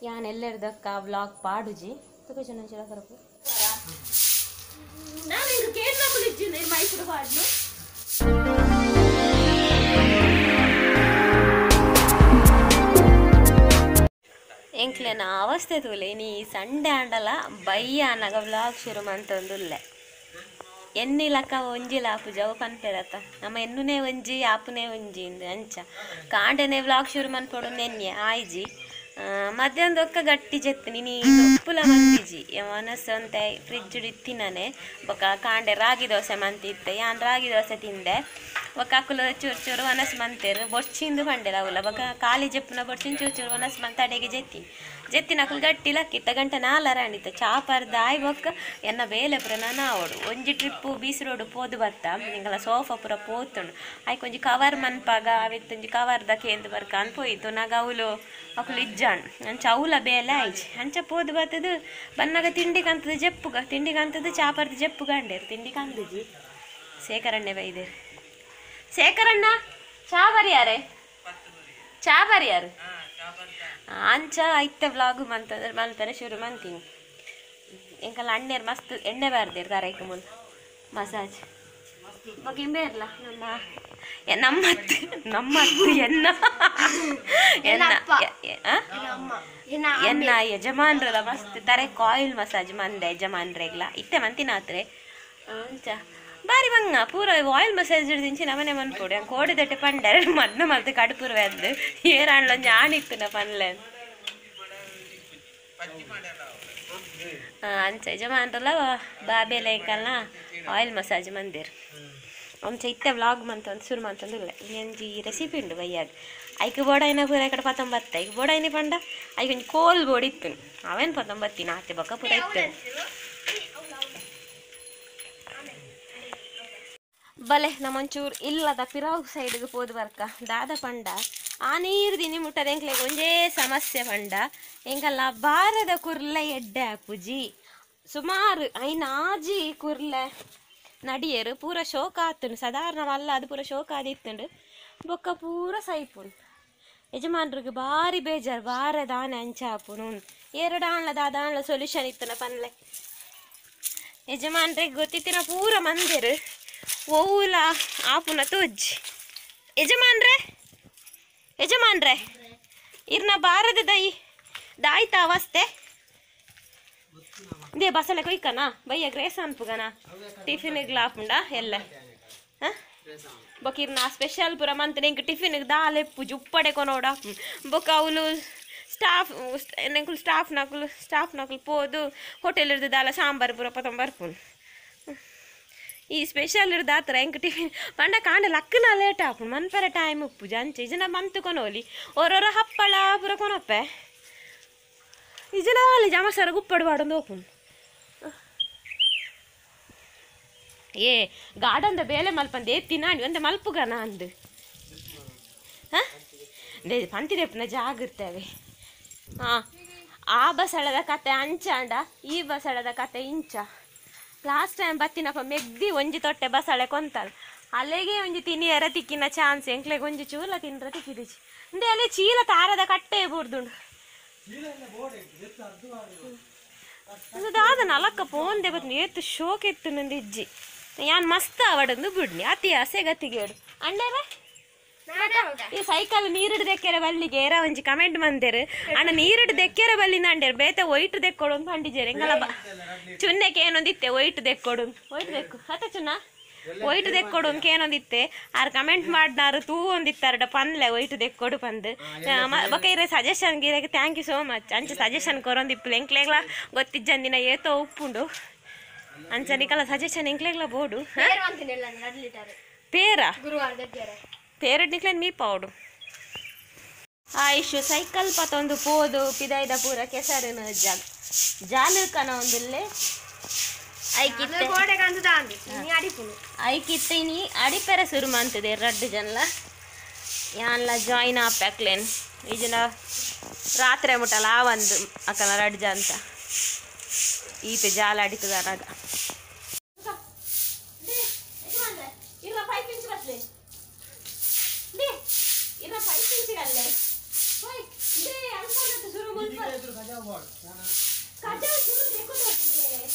ಯಾನ್ ಎಲ್ಲೆರ್ದಕ್ಕ ವ್ಲಾಗ್ ಪಾಡುಜಿ ತುಕ ಜನ ಚಿರ ಕರಪು ನಾನು ಇಂಗ ಕೇರಳದಲ್ಲಿ ಇದ್ದೀನಿ ಮೈಸೂರು ಪಾಡ್ನು ಎಂಕ್ಲೆನ ಅವಸ್ಥೆ ತೂಲೆ ನೀ ಸಂಡೆ ಆಂಡಲ ಬಯ್ಯ ನಗ ವ್ಲಾಗ್ ಶುರು ಮಂತೊಂದುಲ್ಲೆ ಎನ್ನಿಲಕ್ಕ ಒಂಜಿಲ ಆಪುಜ ಅವು ಪನ್ಪೆರತ್ತ ನಮ್ಮ ಎನ್ನುನೇ ಒಂಜಿ ಆಪುನೇ ಒಂಜಿ ಇಂದು ಅಂಚ ಕಾಂಡೆನೆ ವ್ಲಾಗ್ ಶುರು ಮನ್ಪೊಡು ನೆನ್ನೆ ಆಯ್ಜಿ ಮಧ್ಯಾಹ್ನದ ಒಕ್ಕ ಗಟ್ಟಿ ಜೆತ್ತಿನಿ ನೀ ಉಪ್ಪುಲ ಮಂದಿಜಿ ಮನಸ್ಸು ಅಂತ ಫ್ರಿಜ್ ಇತ್ತಿನೇ ಬೊಕ್ಕ ಕಾಂಡೆ ರಾಗಿ ದೋಸೆ ಮಂತಿತ್ತೆ ಯಾನ್ ರಾಗಿ ದೋಸೆ ತಿಂದೆ ಬೊಕ್ಕ ಅಕ್ಕುಲು ಚೂರು ಚೂರು ಮನಸ್ಸು ಮಂತೇರು ಬೊರ್ಚಿಂದು ಪಂಡೆರ ಅವಲ್ಲ ಬೊಕ್ಕ ಖಾಲಿ ಜಪ್ಪುನ ಬೊರ್ಚಿನ ಚೂರು ಚೂರು ಮನಸ್ಸು ಮಂತ ಅಡೆಗೆ ಜೆತ್ತಿನ ಅಕ್ಕಲು ಗಟ್ಟಿ ಲಕ್ಕಿತ್ತ ಗಂಟೆ 4 ಅಣಿತ ಚಾಪರ್ದ ಆಯ್ ಬೊಕ್ಕ ಎನ್ನ ಬೇಲೆ ಪುರ ನಾವೋಡು ಒಂಜಿ ಟ್ರಿಪ್ಪು ಬೀಸ್ ರೋಡ್ ಪೋದು ಬತ್ತ ನಿಂಗಲ ಸೋಫಾ ಪುರ ಪೋತುಂಡು ಆಯ್ ಕೊಂಜಿ ಕವರ್ ಮನ್ಪಾಗ ಅವಿತ್ತೊಂಜಿ ಕವರ್ದ ಕೇಂದು ಬರ್ಕ ಅನ್ಪೋಯ್ತು ನಾಗ ಅವಳು ಅಕ್ಕಲು ಇಜ್ಜಾಣ್ ಅಂಚ ಅವಲ ಬೇಲೆ ಆಯ್ಚಿ ಅಂಚ ಪೋದು ಬತ್ತದು ಬನ್ನಾಗ ತಿಂಡಿ ಕಂತದ ಜಪ್ಪುಗ ತಿಂಡಿ ಕಂತದ ಚಾಪರ್ದ ಜಪ್ಪು ಗಂಡೇರು ತಿಂಡಿ ಕಂದಜಿ ಶೇಖರಣ್ಣೆ ಬೈದೇರು ಶೇಖರಣ್ಣ ಚಾ ಬರಿಯಾರೆ ಚಾ ಬರಿಯಾರು ಅಂಚ ಐತೆ ವ್ಲಾಗು ಮಂತಂದ್ರೆ ಮಲ್ಪೆರೆ ಶುರು ಮಂತೀನಿ ಎಂಕಲ್ಲ ಅಣ್ಣೇರು ಮಸ್ತ್ ಎಣ್ಣೆ ಬಾರ್ದೇರು ತರೈಕೆ ಮುಂದೆ ಮಸಾಜ್ ಬಗಿಂಬೆ ಇರಲ್ಲ ನಮ್ಮತ್ತು ಎನ್ನ ಎನ್ನ ಯಜಮಾನ್ರಲ್ಲ ಮಸ್ತ್ ತರೈಕೆ ಆಯಿಲ್ ಮಸಾಜ್ ಮಂದೆ ಯಜಮಾನ್ರೆಗ್ಲ ಇತ್ತೆ ಮಂತಿನಾತ್ರೆ ಅಂಚ ಬಾರಿ ಮಂಗ ಪೂರ ಆಯಿಲ್ ಮಸಾಜ್ ದಿಂಚಿ ನಮನೆ ಮನ್ಪೊಡು ಹಂಗೆ ಕೋಡಿದಟ್ಟೆ ಪಂಡರೆ ಮದ್ನ ಮಲ್ತು ಕಡುಪುರ್ವೆ ಅಂದು ಏರಾಣ್ಲೊಂಜಿ ಆಣಿತ್ತುನ ಪನ್ಲೆ ಅಂಚ ಯಜಮಾನ್ರಲ್ಲ ಬಾಬೇಲೈಕಲ್ನ ಆಯಿಲ್ ಮಸಾಜ್ ಮಂದಿರು ಅಂಚ ಇತ್ತೆ ವ್ಲಾಗ್ ಮಂತಂದು ಶುರು ಮಂತಂದು ಒಂಜಿ ರೆಸಿಪಿ ಉಂಡು ಬಯ್ಯಾಗ ಐಕ್ ಬೋಡೈನ ಪೂರ ಈ ಕಡೆ ಪತ್ತೊಂಬತ್ತ ಐಕ್ ಬೋಡೈನಿ ಪಂಡ ಐಕ್ ಒಂಜಿ ಕೋಲ್ ಬೋಡಿ ಇತ್ತು ಅವೇನು ಪತ್ತೊಂಬತ್ತಿನ ಆತೆ ಬೊಕ್ಕ ಪೂರ ಇತ್ತು ಬಲೆ ನಮ್ಮಂಚೂರು ಇಲ್ಲದ ಪಿರಾವ್ ಸೈಡ್ಗೆ ಪೋದು ಬರ್ಕ ದಾದ ಪಂಡ ಆ ನೀರು ದಿನಿ ಮುಟ್ಟದ ಎಂಕ್ಲೆಗೆ ಒಂಜೇ ಸಮಸ್ಯೆ ಪಂಡ ಎಂಕಲ್ಲ ಬಾರದ ಕುರ್ಲೆ ಎಡ್ಡೆ ಆಪುಜಿ ಸುಮಾರು ಐನಾಜಿ ಕುರ್ಲೆ ನಡಿಯರು ಪೂರ ಶೋಕ ಆತುಂಡು ಸಾಧಾರಣವಲ್ಲ ಅದು ಪೂರ ಶೋಕ ಆದಿತ್ತುಂಡು ಬೊಕ್ಕ ಪೂರ ಸೈಪುಂಡು ಯಜಮಾನ್ರಿಗೆ ಬಾರಿ ಬೇಜಾರು ಬಾರದ ಆನೆ ಅಂಚ ಆಪುನು ಎರಡು ಆಣ್ಲ ಸೊಲ್ಯೂಷನ್ ಇತ್ತನ ಪನ್ಲೆ ಯಜಮಾನ್ರಿಗೆ ಗೊತ್ತಿತ್ತಿನ ಪೂರ ಮಂದಿರು ಓಲ ಆಪುನ ತೋಜ್ ಯಜಮಾನ್ರೆ ಇರ್ನ ಬಾರದ ದಾಯ್ತ ಅವಸ್ಥೆ ದೇ ಬಸಳೆ ಕೊಯ್ಕನ ಬಯ್ಯ ಗ್ರೇಸ್ ಅನ್ಪುಗನ ಟಿಫಿನಿಗೆ ಆಪುಂಡ ಎಲ್ಲ ಬೊಕ್ಕ ಇರ್ನ ಸ್ಪೆಷಲ್ ಪುರ ಮಂತ್ ನಿಂಗೆ ಟಿಫಿನಿಗೆ ದಾಲ್ ಎಪ್ಪುಜಿ ಉಪ್ಪಡೆ ಕೊನೋಡ ಬೊಕ್ಕ ಅವಳು ಸ್ಟಾಫ್ ನಕಲು ಪೋದು ಹೋಟೆಲ್ ಇರ್ದು ದಾಲ ಸಾಂಬಾರು ಪುರ ಪತಂಬರ್ಪುನು ಈ ಸ್ಪೆಷಲ್ ಇರ್ದು ಆತರ ಹೆಂಗೆ ಟಿಫಿನ್ ಪಂಡ ಕಾಂಡ ಲಕ್ಕನ ಲೇಟ್ ಆಪುಂಡು ಮನ್ಪೆರ ಟೈಮ್ ಉಪ್ಪು ಜಂಚೆ ಜನ ಮಂತು ಕೊನೋಲಿ ಓರೋರ ಹಪ್ಪಳ ಪೂರ ಕೊನೊಪ್ಪೆ ಈ ಜನ ಅಲ್ಲಿ ಜಮಸರ ಗುಪ್ಪಡು ಬಾಡೊಂದು ಓಪುಂಡು ಏ ಗಾರ್ಡನ್ದ ಬೇಲೆ ಮಲ್ಪಂದು ಏತ್ತಿನಾಡಿ ಒಂದೆ ಮಲ್ಪುಗನ ಅಂದು ಪಂತಿದೆಪ್ಪನ ಜಾಗಿರ್ತೇವೆ ಆ ಬಸಳದ ಕತೆ ಅಂಚಾಂಡ ಈ ಬಸಳದ ಕತೆ ಇಂಚ ಲಾಸ್ಟ್ ಟೈಮ್ ಬತ್ತಿನಪ್ಪ ಮೆಗ್ದಿ ಒಂಜಿ ತೊಟ್ಟೆ ಬಸಳೆ ಕೊಂತಲ್ ಅಲ್ಲಿಗೆ ಒಂಜಿ ತಿನಿಯರ ತಿಕ್ಕಿನ ಚಾನ್ಸ್ ಎಂಕ್ಲೆಗೆ ಒಂಜಿ ಚೂಲ ತಿನ್ರ ತಿಕ್ಕಿದಿಜಿ ಇಂದೆ ಅಲ್ಲಿ ಚೀಲ ತಾರದ ಕಟ್ಟೆ ಬೂರ್ದುಂಡು ದಾದ ನಲಕ್ಕ ಪೋಂದೆ ಬತ್ತು ಏತು ಶೋಕ್ ಎತ್ತು ನಂದು ಇಜ್ಜಿ ಯಾನ್ ಮಸ್ತ್ ಅವಡಂದು ಬಿಡ್ನಿ ಅತಿ ಆಸೆ ಗತಿಗೇಡು ಅಂಡೇವೆ ಈ ಸೈಕಲ್ ನೀರಿಡು ದೆಕ್ಕೆರೆ ಬಲ್ಲಿಗೆ ಏರ ಒಂಜಿ ಕಮೆಂಟ್ ಮಂದೇರು ಅಣ್ಣ ನೀರಿಡು ದೆಕ್ಕೆರೆ ಬಲ್ಲಿಂದ ಅಂಡೇರು ಬೇತೆ ಒಯ್ಟ್ ದೆಕ್ಕೊಡು ಅಂತ ಪಂಡಿಜೇರು ಎಂಗಲ್ಲ ಚುನ್ನೆಗೆ ಏನೊಂದಿತ್ತೆ ಒಯ್ಟ್ ದೆಕ್ಕೊಡು ಹತ್ತ ಚುನ್ನ ಒಯ್ಟ್ ದೆಕ್ಕೊಡು ಅಂತ ಏನೊಂದಿತ್ತೆ ಆರು ಕಮೆಂಟ್ ಮಾಡ್ನಾರು ತೂ ಒಂದಿತ್ತಾರಡ ಪನ್ಲೆ ಒಯ್ಟ್ ದೆಕ್ಕೊಡು ಪಂದು ಬೊಕ್ಕ ಇರ ಸಜೆಷನ್ ಗಿರಗೆ ಥ್ಯಾಂಕ್ ಯು ಸೋ ಮಚ್ ಅಂಚ ಸಜೆಷನ್ ಕೊರೊಂದಿಪ್ಪು ಎಂಕ್ಲೆಗ್ಲ ಗೊತ್ತಿಜ್ಜಂದಿನ ಏತೋ ಉಪ್ಪುಂಡು ಅಂಚ ನಿಕಲ ಸಜೆಷನ್ ಎಂಕ್ಲೆಗ್ಲ ಬೋಡು ಪೇರ ಪೇರಡ್ ನಿಕ್ಲೆನ್ ಮೀ ಪೌಡು ಆಯುಷ್ ಸೈಕಲ್ ಪತ್ತೊಂದು ಪೋದು ಪಿದಾಯ್ದ ಪೂರ ಕೆಸರಿನ ಜಾಲಕನ ಒಂದಿಲ್ಲೆ ಐಕಿತ್ತೆ ನೀ ಅಡಿಪೆರ ಶುರು ಮಂತದೆ 2 ಜನಲ ಯಾನ್ಲ ಜಾಯಿನ್ ಆಪ್ಯಾಕ್ಲೇನ್ ಈ ಜನ ರಾತ್ರಿ ಮುಟ್ಟಲ್ಲ ಆ ಒಂದು ಅಕ್ಕಲ 2 ಜನ ಅಂತ ಈತೆ ಜಾಲ ಅಡಿತದ ರಾಗ ಇರ 5 ಇಂಚಿಗಲ್ಲೇ ಹೋಯ್ ಇದೇ ಅನ್ಕೊಂಡದ್ದು ಶುರು ಮುಲ್ಪರು Kacau suruh dia kau tu ni.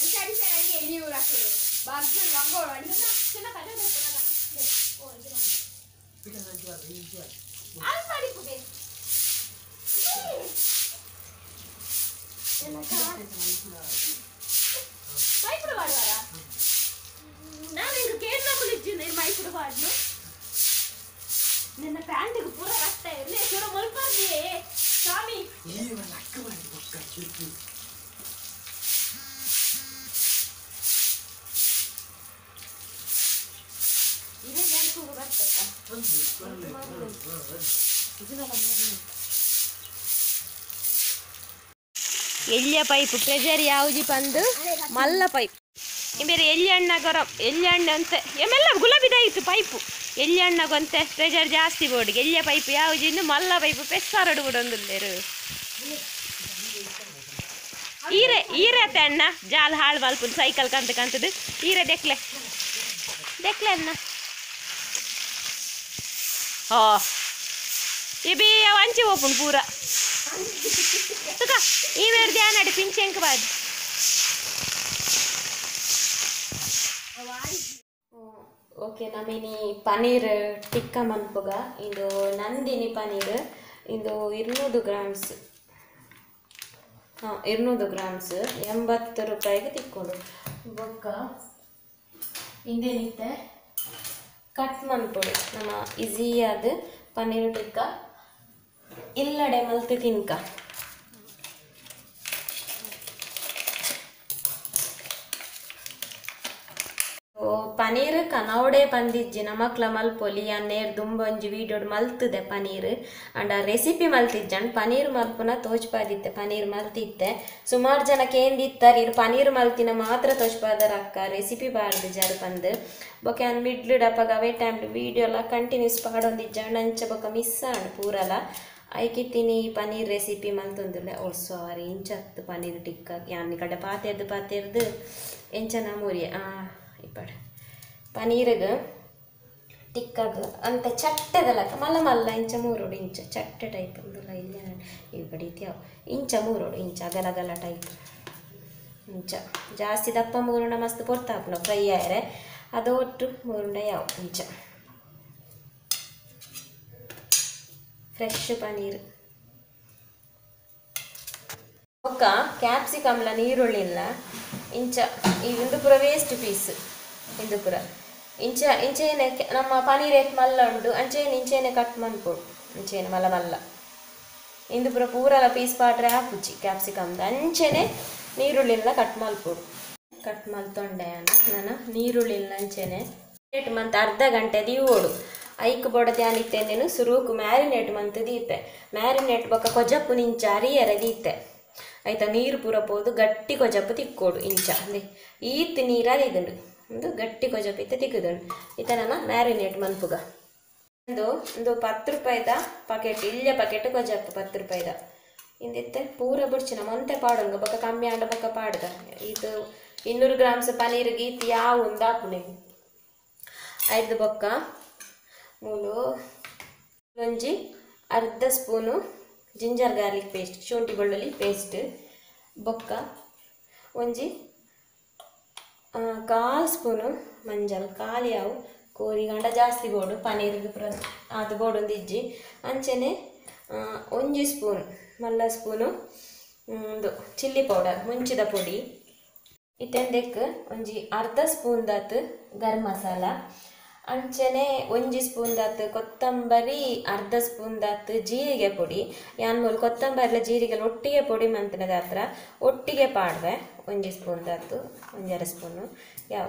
Cari saya ni ini orang tu. Bagus langgar ni. Kena kacau dia kena. Oh ini mana? Kita nak jual ini jual. Apa ni tu deh? Kena kacau. Mai provado ora. ನಾನು ಈಗ ಕೇರಳ ಮುಲಿಜ್ಜಿನ ಮೈ ಪುಡಬಾಡ್ನು ನನ್ನ ಪ್ಯಾಂಟಿಗೆ ಪೂರ ರಕ್ತ ಇರಲಿ ಚೂರ ಮಲ್ಪಾರ್ದಿಯೇ ಸ್ವಾಮಿ ಏನು ಲಕ್ಕ ಮಾಡಿ ಪಕ್ಕ ಚುಚ್ಚು ಇದೇ ಜನಕ್ಕೂ ಬರ್ತೈತಾ ಎಲ್ಲಿಯ ಪೈಪ್ ಪ್ರೆಷರ್ ಯಾವುದು ಬಂದು ಮಲ್ಲ ಪೈಪ್ ಬೇರೆ ಎಲ್ಲಿ ಹಣ್ಣಾಗರ ಎಲ್ಲಿ ಹಣ್ಣು ಅಂತೆ ಎಮ್ಮೆಲ್ಲ ಗುಲಾಬಿದಾಯಿತು ಪೈಪು ಎಲ್ಲಿ ಹಣ್ಣಾಗಂತೆ ಪ್ರೆಷರ್ ಜಾಸ್ತಿ ಬೋರ್ಡಿಗೆ ಎಲ್ಲಿಯ ಪೈಪ್ ಯಾವುದು ಇನ್ನು ಮಲ್ಲ ಪೈಪು ಪೆಸ್ಸಾರಡು ಬಿಡೊಂದಿಲ್ಲೇರು ಈರೆ ಅತ್ತೆ ಅಣ್ಣ ಜಾಲ್ ಹಾಳು ಮಲ್ಪುದು ಸೈಕಲ್ ಕಂತದ್ದು ಈರೆ ದೆಕ್ಲೆ ಅಣ್ಣ ಹೋ ಇಬಿ ಅಂಚಿ ಓಪುಂಡು ಪೂರ ತುಕ ಈ ಮೇರೆ ಧ್ಯಾನ ಅಡಿ ಪಿಂಚೆ ಎಂಕ ಬಾದು ಓಕೆ ನಮಿನಿ ಪನೀರ್ ಟಿಕ್ಕ ಮನ್ಪುಗ ಇದು ನಂದಿನಿ ಪನೀರ್ ಇದು 200 ಗ್ರಾಮ್ಸ್ 200 ಗ್ರಾಮ್ಸ್ 80 ರೂಪಾಯಿಗೆ ತಿಕ್ಕೊಂಡು ಬೊಕ್ಕ ಇಂದೇನಿತ್ತೆ ಕಟ್ ಮನ್ಪೊಡು ನಮ್ಮ ಈಸಿಯಾದ ಪನೀರ್ ಟಿಕ್ಕ ಇಲ್ಲಡೆ ಮಲ್ತಿ ತಿನ್ಕ ಪನೀರ್ ಕನವಡೆ ಬಂದಿಜ್ಜಿ ನಮಕ್ಲ ಮಲ್ಪೊಲಿ ಅನ್ನೇರು ದುಂಬೊಂಜಿ ವೀಡಿಯೋಡ್ ಮಲ್ತದೆ ಪನೀರ್ ಅಂಡ್ ಆ ರೆಸಿಪಿ ಮಲ್ತಿಜ್ಜಂಡ್ ಪನೀರ್ ಮಲ್ಪುನ ತೋಚ್ಪಾದಿತ್ತೆ ಪನೀರ್ ಮಲ್ತಿತ್ತೆ ಸುಮಾರು ಜನಕ್ಕೆ ಏನ್ದಿತ್ತಾರೆ ಇರು ಪನೀರ್ ಮಲ್ತಿನ ಮಾತ್ರ ತೋಚ್ಪಾದರ ಅಕ್ಕ ರೆಸಿಪಿ ಬಾರ್ದು ಜರ್ ಬಂದು ಬೊಕೆ ಅನ್ ಮಿಡ್ಲು ಡಪ್ಪಗ ಅವೇ ಟೈಮ್ ವೀಡಿಯೋ ಎಲ್ಲ ಕಂಟಿನ್ಯೂಸ್ ಪಾಡೊಂದಿಜ್ಜಂಡ್ ಅಂಚ ಬೊಕ ಮಿಸ್ ಆಂಡ್ ಪೂರಲ ಐಕಿತ್ತೀನಿ ಈ ಪನೀರ್ ರೆಸಿಪಿ ಮಲ್ತೊಂದುಲ್ಲೆ ಓ ಸಾರಿ ಇಂಚತ್ತು ಪನೀರ್ ಟಿಕ್ಕ ಯಾನಿ ಕಡೆ ಪಾತೆರ್ದು ಎಂಚನ ಮೂರಿಯ ಇಪ್ಪಡೆ ಪನೀರ್ಗೆ ಟಿಕ್ಕಗೆ ಅಂತ ಚಟ್ಟದಲ್ಲ ಮಲ್ಲ ಇಂಚ 3 ಇಂಚ ಚಟ್ಟೆ ಟೈಪ್ ಅಂದಲ್ಲ ಇಲ್ಲ ಈ ಬಡಿತ್ಯಾವ ಇಂಚ 3 ಇಂಚ ಅಗಲಗಲ ಟೈಪ್ ಇಂಚ ಜಾಸ್ತಿ ದಪ್ಪ 3 ಮಸ್ತ್ ಪೊರ್ತಾಪುನ ಫ್ರೈ ಆಯ್ರೆ ಅದು ಒಟ್ಟು 3 ಯಾವ ಇಂಚ ಫ್ರೆಶ್ ಪನೀರ್ ಒಕ್ಕ ಕ್ಯಾಪ್ಸಿಕಮ್ಲ ನೀರುಳ್ಳಿಲ್ಲ ಇಂಚ ಇದು ಪೂರ ವೇಸ್ಟ್ ಪೀಸ್ ಇದು ಪೂರ ಇಂಚೇನೆ ನಮ್ಮ ಪನೀರ್ ಏತ್ ಮಲ್ಲ ಉಂಡು ಅಂಚೇನೆ ಇಂಚೇನೆ ಕಟ್ ಮನ್ಪೊಡು ಇಂಚೇನೆ ಮಲ್ಲ ಇಂದು ಪೂರಲ ಪೀಸ್ ಪಾಟ್ರೆ ಹಾಪುಚ್ಚಿ ಕ್ಯಾಪ್ಸಿಕಮ್ದು ಅಂಚೆನೆ ನೀರುಳ್ಳಿಲ್ಲ ಕಟ್ ಮಲ್ಪೊಡು ಕಟ್ ಮಲ್ತೊಂಡೆ ನಾನು ನೀರುಳ್ಳಿಲ್ಲ ಅಂಚೆನೆ ಮ್ಯಾರಿನೇಟ್ ಮಂತ್ ಅರ್ಧ ಗಂಟೆ ದೀವೋಡು ಐಕ್ ಬೊಡದೆ ಅನಿತ್ತೇನೇನು ಸುರುಕು ಮ್ಯಾರಿನೇಟ್ ಮಂತ್ ದೀತೆ ಮ್ಯಾರಿನೇಟ್ ಬೊಕ್ಕ ಕೊಜಪ್ಪು ನಿಂಚ ಅರಿಯರೆ ದೀತೆ ಆಯ್ತಾ ನೀರು ಪೂರ ಪೋದು ಗಟ್ಟಿ ಕೊಜಪ್ಪು ತಿಕ್ಕೋಡು ಇಂಚ ಅಂದೆ ಈತ್ ನೀರು ಅದಿದುಂಡು ಒಂದು ಗಟ್ಟಿ ಕೊಜಪ್ಪು ಇತ್ತೆ ತಿಕ್ಕುದುಂಡು ಇತ್ತ ನನ್ನ ಮ್ಯಾರಿನೇಟ್ ಮನ್ಪುಗ ಒಂದು 10 ರೂಪಾಯಿದ ಪಾಕೆಟ್ ಇಲ್ಲೇ ಪಾಕೆಟ್ ಕೊಜಪ್ಪು 10 ರೂಪಾಯಿದ ಇಂದಿತ್ತೆ ಪೂರ ಬಿಡ್ಚಿನ ಮೊಂತೆ ಪಾಡೋಂಗ ಬೊಕ್ಕ ಕಮ್ಮಿ ಆಂಡ ಬೊಕ್ಕ ಪಾಡ್ದ ಇದು 200 ಗ್ರಾಮ್ಸ್ ಪನೀರ್ಗೆ ಈತ್ ಯಾವ ಒಂದು ಹಾಪುನೆ ಐದು ಬೊಕ್ಕ ಮೂಲು ಒಂಜಿ ಅರ್ಧ ಸ್ಪೂನು ಜಿಂಜರ್ ಗಾರ್ಲಿಕ್ ಪೇಸ್ಟ್ ಶುಂಠಿ ಬೆಳ್ಳುಳ್ಳಿ ಪೇಸ್ಟ್ ಬೊಕ್ಕ ಒಂಜಿ 1/4 ಸ್ಪೂನು ಮಂಜಲ್ ಕಾಲು ಯಾವು ಕೋರಿ ಗಂಡ ಜಾಸ್ತಿ ಬೋಡು ಪನೀರ್ಗೆ ಅದು ಬೋಡು ಒಂದು ಇಜ್ಜಿ ಅಂಚೆನೆ 1 ಸ್ಪೂನ್ ಮಲ್ಲ ಸ್ಪೂನು ಒಂದು ಚಿಲ್ಲಿ ಪೌಡರ್ ಮುಂಚಿದ ಪೊಡಿ ಇತ್ತೆಂದಕ್ಕೆ ಒಂಜಿ ಅರ್ಧ ಸ್ಪೂನ್ ದಾತು ಗರಂ ಮಸಾಲ ಅಂಚನೆ 1 ಸ್ಪೂನ್ ದಾತು ಕೊತ್ತಂಬರಿ ಅರ್ಧ ಸ್ಪೂನ್ ದಾತು ಜೀರಿಗೆ ಪೊಡಿ ಯಾನ್ಮೂಲು ಕೊತ್ತಂಬರಿಲ ಜೀರಿಗೆ ಒಟ್ಟಿಗೆ ಪೊಡಿ ಮಂತನದ ಹತ್ರ ಒಟ್ಟಿಗೆ ಪಾಡ್ವೆ 1 ಸ್ಪೂನ್ ದಾತು 1-2 ಸ್ಪೂನು ಯಾವ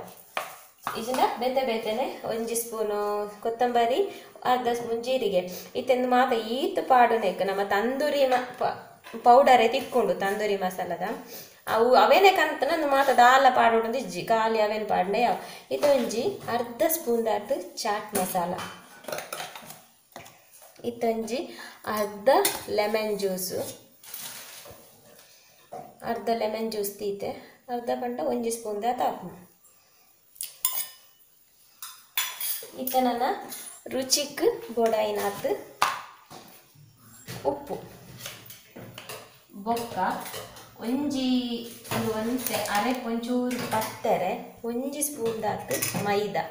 ಇದನ್ನ ಬೇತೆನೆ 1 ಸ್ಪೂನು ಕೊತ್ತಂಬರಿ ಅರ್ಧ ಸ್ಪೂನ್ ಜೀರಿಗೆ ಇತ್ತೆಂದು ಮಾತ ಈತ್ ಪಾಡುನೆಕ್ ನಮ್ಮ ತಂದೂರಿ ಪೌಡರೇ ತಿಕ್ಕೊಂಡು ತಂದೂರಿ ಮಸಾಲದ ಅವು ಅವೇನೆ ಕಂತನ ಮಾತ ದಾಲ ಪಾಡೋಡು ಇಜ್ಜಿ ಖಾಲಿ ಅವೇನು ಪಾಡ್ನೆ ಯಾವ ಇದು ಒಂಜಿ ಅರ್ಧ ಸ್ಪೂನ್ ದಾಟ್ ಚಾಟ್ ಮಸಾಲ ಇತ್ತೊಂಜಿ ಅರ್ಧ ಲೆಮನ್ ಜ್ಯೂಸು ತೀತೆ ಅರ್ಧ ಪಂಡ 1 ಸ್ಪೂನ್ ದಾಟ್ ಹಾಕು ಇತ್ತ ನನ್ನ ರುಚಿಕ್ ಬೋಡಾಯಿನಾತ್ ಉಪ್ಪು ಬೊಕ್ಕ ಒಂಜಿ ಒಂದು ಒಂತೆ ಅರೆಕ್ ಒಂಚೂರು ಪತ್ತೆರೆ ಒಂಜಿ ಸ್ಪೂನ್ ದಾತು ಮೈದಾ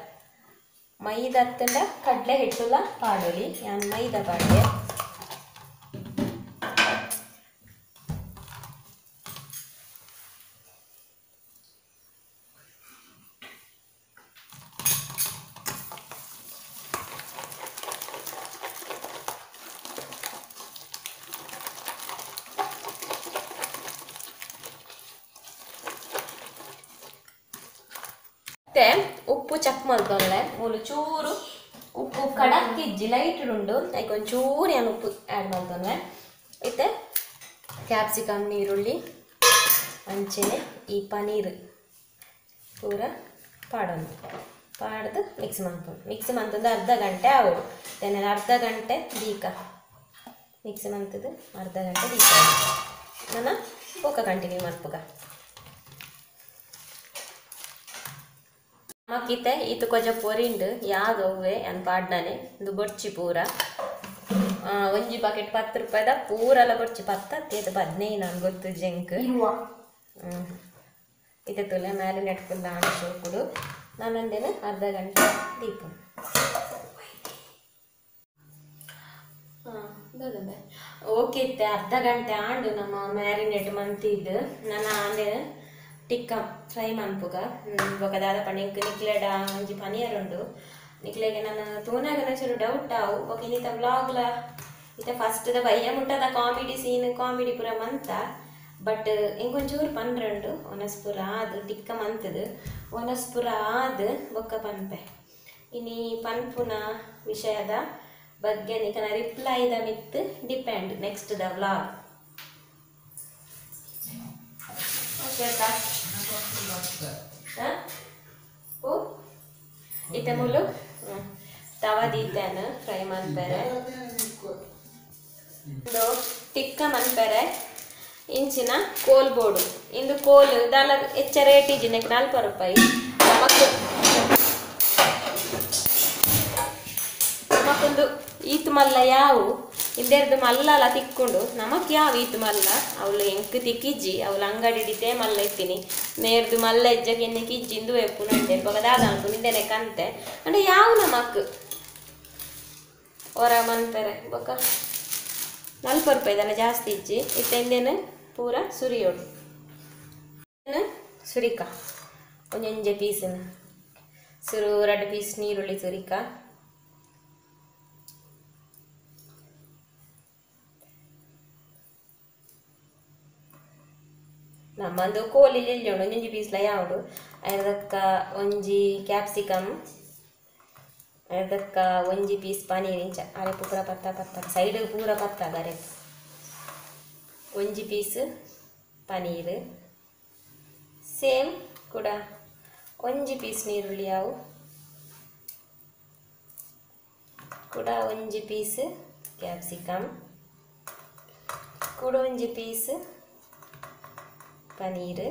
ಹತ್ತಂಡ ಕಡಲೆ ಹಿಟ್ಟುಲ ಪಾಡೋಲಿ ನಾನು ಮೈದಾ ಪಾಡ್ದೆ ಉಪ್ಪು ಚೆಕ್ ಮಾಡ್ಕೊಂಡೆ ಮೂಲು ಚೂರು ಉಪ್ಪು ಕಡಕ್ ಇಜ್ಜಿ ಲೈಟ್ ಉಂಡು ಅದಕ್ಕೆ ಒಂಚೂರು ನಾನು ಉಪ್ಪು ಆ್ಯಡ್ ಮಾಡ್ಕೊಂಡೆ ಮತ್ತೆ ಕ್ಯಾಪ್ಸಿಕಮ್ ನೀರುಳ್ಳಿ ಅಂಚೆನೆ ಈ ಪನೀರ್ ಪೂರ ಪಾಡ್ದು ಮಿಕ್ಸ್ ಮಂತಂದು ಅರ್ಧ ಗಂಟೆ ಆಗೋಡು ಅರ್ಧ ಗಂಟೆ ದೀಕ ಮಿಕ್ಸ್ ಮಂತದ್ದು ಅರ್ಧ ಗಂಟೆ ದೀಕ ನಾನು ಪೋಕ ಕಂಟಿನ್ಯೂ ಮಾಡ್ಪುಗ ಮಕ್ಕಿತೆ ಈತ ಕೊಂಚ ಪೊರಿಂಡು ಯಾವ್ದವ್ವೆ ಅನ್ ಪಾಡ್ನಾನೆ ಇದು ಬೊಡ್ಚಿ ಪೂರ ಒಂಜಿ ಪಾಕೆಟ್ 10 ರೂಪಾಯಿದ ಪೂರೆಲ್ಲ ಬೊಡ್ಚಿ 10 15 ನಾನು ಗೊತ್ತು ಜಂಕ್ ಇದು ತುಲೆ ಮ್ಯಾರಿನೇಟ್ ಫುಲ್ ಆಡಿ ಶೋಕುಡು ನಾನೊಂದೇನು ಅರ್ಧ ಗಂಟೆ ದೀಪ ಓಕೆ ಇತ್ತೆ ಅರ್ಧ ಗಂಟೆ ಆಂಡು ನಮ್ಮ ಮ್ಯಾರಿನೇಟ್ ಮಂತಿದ್ದು ನಾನು ಆಂಡೆ ಟಿಕ್ಕ ಫ್ರೈ ಮನ್ಪುಗ ಬೊಕ ದಾದ ಪಂಡ ನಿಕ್ಲೆಡ ಒಂಜಿ ಪನೀರ್ ಉಂಡು ನಿಕ್ಲೆಗೆ ನಾನು ತೂನಾಗ ಚೂರು ಡೌಟ್ ಆವು ಬೊಕ ಇನ್ನಿತ ವ್ಲಾಗ್ಲ ಇತ್ತೆ ಫಸ್ಟ್ ಬಯ್ಯ ಮುಟ್ಟದ ಕಾಮಿಡಿ ಪೂರ ಮಂತ ಬಟ್ ಇಂಕೊಂಚೂರು ಪನ್ರೆಂಡು ಒನಸ್ಪುರ ಆದ್ ಟಿಕ್ಕ ಮಂತದು ಒನಸ್ಪುರ ಆದ್ ಬೊಕ್ಕ ಪನ್ಪೆ ಇನಿ ಪನ್ಪುನ ವಿಷಯದ ಬಗ್ಗೆ ನಿಕನ ರಿಪ್ಲೈದ ಮಿತ್ depend next the vlog okay ಇತ್ತೆ ಮುಲು ತವ ದೀತೇನು ಫ್ರೈ ಮನ್ಪೆರೆ ಇದು ಟಿಕ್ಕ ಮನ್ಪೆರೆ ಇಂಚಿನ ಕೋಲ್ ಬೋಡು ಇಂದು ಕೋಲ್ ದಾಲ ಹೆಚ್ಚ ರೇಟ್ ಇಜ್ಜಿನ 40 ರೂಪಾಯಿ ನಮಕೊಂದು ಈತ್ ಮಲ್ಲ ಯಾವು ಇಂದೆರ್ದು ಮಲ್ಲ ತಿಕ್ಕೊಂಡು ನಮಕ್ ಯಾವ ಈತ್ ಮಲ್ಲ ಅವಳು ಎಂಕ್ ತಿಕ್ಕಿಜ್ಜಿ ಅವಳು ಅಂಗಡಿ ಹಿಡಿತೇ ಮಲ್ಲ ಇತ್ತೀನಿ ನೇರ್ದು ಮಲ್ಲ ಇಜ್ಜಕ್ಕೆ ಎಣ್ಣೆ ಕಿಜ್ಜಿಂದು ವೆಪ್ಪು ನಂಡೆ ಬಗದಾದ ಅನ್ಕು ನಿಂದೆನೆ ಕಂತೆ ಅಂದ್ರೆ ಯಾವ ನಮಕ್ ಹೊರ ಮನ್ಪೆರೆ ಬೊಕ್ಕ 40 ರೂಪಾಯಿದಲ್ಲ ಜಾಸ್ತಿ ಇಜ್ಜಿ ಇತ್ತೆಂದೇನು ಪೂರ ಸುರಿಯೋಡು ಸುರಿಕ ಒಂಜೊಂಜೆ ಪೀಸಿನ ಸುರು 2 ಪೀಸ್ ನೀರುಳ್ಳಿ ಸುರಿಕ ನಮ್ಮದು ಕೋಲಿ ಎಲ್ಲಿ ಉಂಡು ಒಂಜಿ ಪೀಸ್ಲ ಯಾವುದು ಅದಕ್ಕ ಒಂಜಿ ಕ್ಯಾಪ್ಸಿಕಮ್ ಅದಕ್ಕ ಒಂಜಿ ಪೀಸ್ ಪನೀರ್ ಇಂಚ ಅರೆಪು ಪೂರ ಪತ್ತ ಸೈಡ್ ಪೂರ ಪತ್ತ ಅರೆಪು ಒಂಜಿ ಪೀಸ್ ಪನೀರ್ ಸೇಮ್ ಕೂಡ ಒಂಜಿ ಪೀಸ್ ನೀರುಳ್ಳಿ ಯಾವು ಕೂಡ ಒಂಜಿ ಪೀಸ್ ಕ್ಯಾಪ್ಸಿಕಮ್ ಕೂಡ ಒಂಜಿ ಪೀಸ್ ಪನೀರ್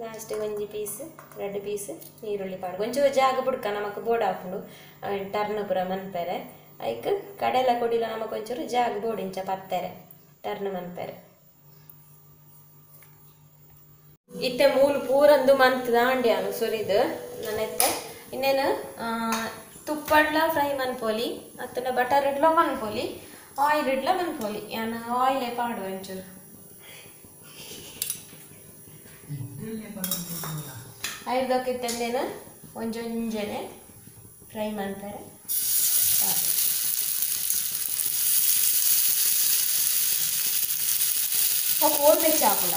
ಲಾಸ್ಟ್ ಒಂಜಿ ಪೀಸ್ 2 ಪೀಸ್ ನೀರುಳ್ಳಿ ಪಾಡು ಒಂಚೂರು ಜಾಗ ಬುಡ್ಕ ನಮಕ್ ಬೋರ್ಡ್ ಹಾಕೊಂಡು ಟರ್ನ್ ಪೂರ ಮನ್ಪೆರೆ ಐಕ್ ಕಡೆಲ ಕೊಡಿಲ ನಮಕ್ ಒಂಚೂರು ಜಾಗ ಬೋರ್ಡ್ ಇಂಚ ಪತ್ತೆರೆ ಟರ್ನ್ ಮನ್ಪೆರೆ ಇತ್ತೆ ಮೂಲು ಪೂರಂದು ಮಂತ್ ದಾಂಡಿ ಅನು ಸುರಿದು ನನ್ನೆತ್ತೆ ಇನ್ನೇನು ತುಪ್ಪಡ್ಲ ಫ್ರೈ ಮನ್ಪೋಲಿ ಅತ್ತನ ಬಟರ್ ಇಡ್ಲ ಮನ್ಪೋಲಿ ಆಯಿಲ್ ಇಡ್ಲ ಮನ್ಪೋಲಿ ನಾನು ಆಯಿಲೇ ಪಾಡು ಒಂಚೂರು ಐದಕ್ಕಿತ್ತಂದೇನು ಒಂಜೊಂಜನೆ ಫ್ರೈ ಮಾಡ್ತಾರೆ ಓಲ್ಬೆ ಚಾಪುಲ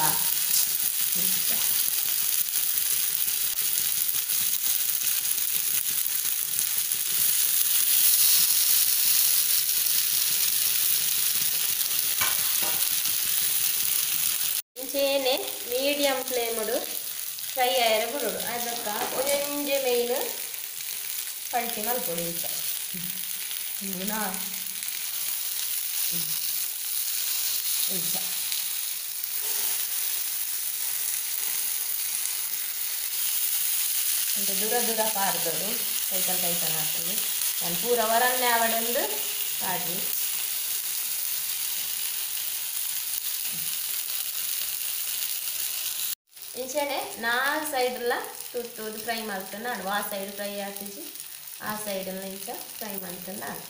ಇಂಚೇನೆ ಮೀಡಿಯಂ ಫ್ಲೇಮಡು ಫ್ರೈ ಆಯ್ರೆ ಬಿಡೋಡು ಅದಕ್ಕೆ ಒಂದೊಂದೇ ಮೇಯ್ನು ಪಲ್ಟಿ ಮಲ್ಕೊಡು ಇಂಚ ಇಂಚ ಅಂತ ದೂರ ಪಾರ್ದೋಡು ಕೈತಲ್ ಹಾಕ್ತೀವಿ ನಾನು ಪೂರ ಹೊರನ್ನೇ ಅವಡೊಂದು ಪಾಡಿ ಇಂಚೆನೆ ನಾಲ್ ಸೈಡ್ಲ ತುತ್ತುದು ಫ್ರೈ ಮಾಡ್ತಾನೆ ನಾನು ಆ ಸೈಡ್ ಫ್ರೈ ಹಾಕಿಸಿ ಆ ಸೈಡಲ್ಲಿ ಇಂಚ ಫ್ರೈ ಮಾಡ್ತಾನೆ ನಾನು